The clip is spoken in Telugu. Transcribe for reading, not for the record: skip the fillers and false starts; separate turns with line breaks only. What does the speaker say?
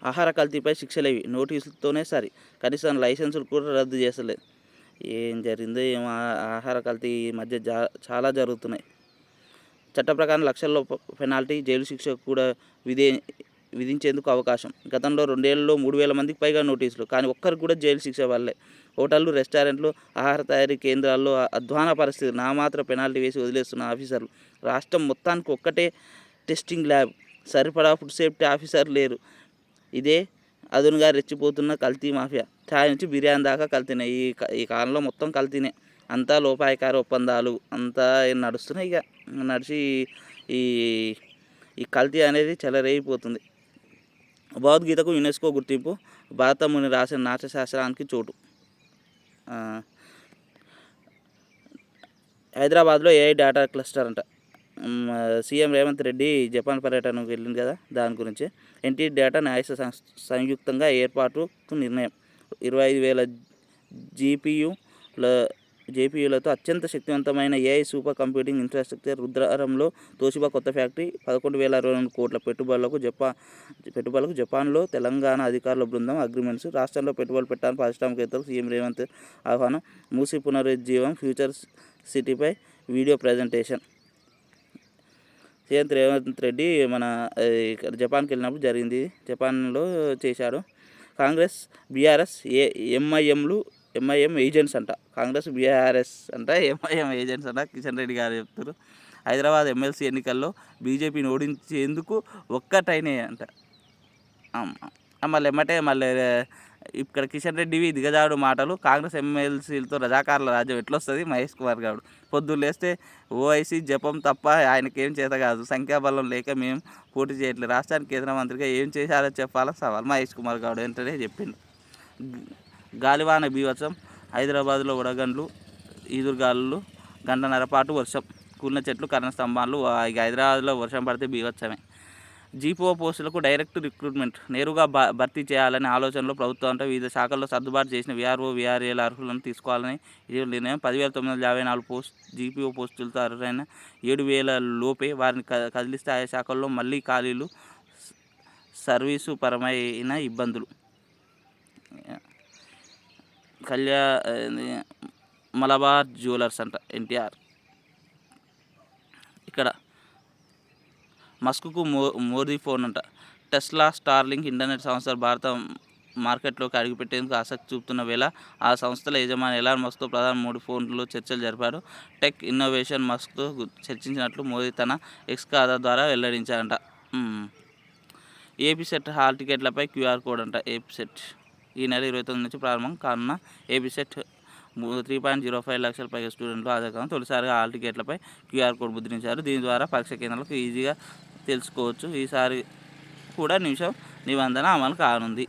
ఆహార కల్తీపై శిక్షలేవి నోటీసులతోనే సరి, కనీసం లైసెన్సులు కూడా రద్దు చేస్తలేదు. ఏం జరిగిందో ఏమో, ఆహార కల్తీ ఈ మధ్య చాలా జరుగుతున్నాయి. చట్ట ప్రకారం లక్షల్లో పెనాల్టీ, జైలు శిక్ష కూడా విధించేందుకు అవకాశం. గతంలో 2 ఏళ్లలో 3,000 మందికి పైగా నోటీసులు, కానీ ఒక్కరికి కూడా జైలు శిక్ష పడలే. హోటళ్లు, రెస్టారెంట్లు, ఆహార తయారీ కేంద్రాల్లో అధ్వాన పరిస్థితి. నామాత్ర పెనాల్టీ వేసి వదిలేస్తున్న ఆఫీసర్లు. రాష్ట్రం మొత్తానికి ఒక్కటే టెస్టింగ్ ల్యాబ్, సరిపడా ఫుడ్ సేఫ్టీ ఆఫీసర్ లేరు. ఇదే అదునుగా రెచ్చిపోతున్న కల్తీ మాఫియా. ఛాయ్ నుంచి బిర్యానీ దాకా కల్తీనే. ఈ కాలంలో మొత్తం కల్తీనే. అంతా లోపాయకార ఒప్పందాలు అంతా నడుస్తున్నాయి. ఇక నడిచి ఈ ఈ కల్తీ అనేది చెలరేగిపోతుంది. భగవద్గీతకు యునెస్కో గుర్తింపు, భారత ముని రాసిన నాట్యశాస్త్రానికి చోటు. హైదరాబాద్లో ఏఐ డేటా క్లస్టర్ అంట. సీఎం రేవంత్ రెడ్డి జపాన్ పర్యటనకు వెళ్ళింది కదా, దాని గురించి. ఎన్టీ డేటా న్యాయ సంయుక్తంగా ఏర్పాటుకు నిర్ణయం. 25,000 జేపీయూలతో అత్యంత శక్తివంతమైన ఏఐ సూపర్ కంప్యూటింగ్ ఇన్ఫ్రాస్ట్రక్చర్. రుద్రారంలో తోషిబా కొత్త ఫ్యాక్టరీ. 11,022 కోట్ల పెట్టుబడులకు జపాన్లో తెలంగాణ అధికారుల బృందం అగ్రిమెంట్స్. రాష్ట్రంలో పెట్టుబడులు పెట్టాలని పారిశ్రామికవేత్తలకు సీఎం రేవంత్ ఆహ్వానం. మూసీ పునరుజ్జీవం, ఫ్యూచర్ సిటీపై video presentation. CM Revanth Reddy జపాన్కి వెళ్ళినప్పుడు జరిగింది. జపాన్లో చేశాడు. కాంగ్రెస్, బీఆర్ఎస్, ఎంఐఎం ఏజెంట్స్ అంట. కాంగ్రెస్, బీఆర్ఎస్ అంట, ఎంఐఎం ఏజెంట్స్ అంట. కిషన్ రెడ్డి గారు చెప్తారు. హైదరాబాద్ ఎమ్మెల్సీ ఎన్నికల్లో బీజేపీని ఓడించేందుకు ఒక్కటైనాయి అంట. మళ్ళీ ఇక్కడ కిషన్ రెడ్డివి దిగజాడు మాటలు. కాంగ్రెస్ ఎమ్మెల్సీలతో రజాకారుల రాజ్యం ఎట్లొస్తుంది? మహేష్ కుమార్ గౌడ్. పొద్దున్న లేస్తే ఓఐసీ జపం తప్ప ఆయనకేం చేత కాదు. సంఖ్యాబలం లేక మేము పోటీ చేయట్లేదు. రాష్ట్రానికి కేంద్ర మంత్రిగా ఏం చేశారో చెప్పాలని సవాల్. మహేష్ కుమార్ గౌడ్ వెంటనే చెప్పిండు. గాలివాన బీభత్సం. హైదరాబాద్లో వడగండ్లు, ఈదురుగాలులు, గంటన్నర పాటు వర్షం. కూలిన చెట్లు, కరెంట్ స్తంభాలు. హైదరాబాద్లో వర్షం పడితే బీభత్సమే. జీపీఓ పోస్టులకు డైరెక్ట్ రిక్రూట్మెంట్ నేరుగా భర్తీ చేయాలనే ఆలోచనలో ప్రభుత్వం అంటే వివిధ శాఖల్లో సర్దుబాటు చేసిన వీఆర్ఓ, వీఆర్ఏల అర్హులను తీసుకోవాలని ఇది నిర్ణయం. 10,954 జీపీఓ పోస్టులతో అర్హులైన 7,000 లోపే వారిని కదిలిస్తే ఆయా శాఖల్లో మళ్లీ ఖాళీలు, సర్వీసు పరమైన ఇబ్బందులు. మలబార్ జ్యువెలర్స్ అంట. ఎన్టీఆర్. ఇక్కడ మస్క్కు మోదీ ఫోన్ అంట. టెస్లా, స్టార్లింక్ ఇంటర్నెట్ సంస్థలు భారత మార్కెట్లోకి అడుగుపెట్టేందుకు ఆసక్తి చూపుతున్న వేళ ఆ సంస్థల యజమాని ఎలాన్ మస్క్తో ప్రధాని మోదీ ఫోన్లో చర్చలు జరిపారు. టెక్ ఇన్నోవేషన్ మస్క్తో చర్చించినట్లు మోదీ తన ఎక్స్ ఖాతా ద్వారా వెల్లడించారంట. ఏపీ సెట్ హాల్ టికెట్లపై క్యూఆర్ కోడ్ అంట. ఏపీ సెట్ ఈ నెల 29 నుంచి ప్రారంభం కానున్న ఏపీ సెట్ 3.05 లక్షల పైగా స్టూడెంట్లు హాజరు. తొలిసారిగా హాల్ టికెట్లపై క్యూఆర్ కోడ్ ముద్రించారు. దీని ద్వారా పరీక్ష కేంద్రాలకు ఈజీగా తెలుసుకోవచ్చు. ఈసారి కూడా నిమిషం నిబంధన అమలు కానుంది.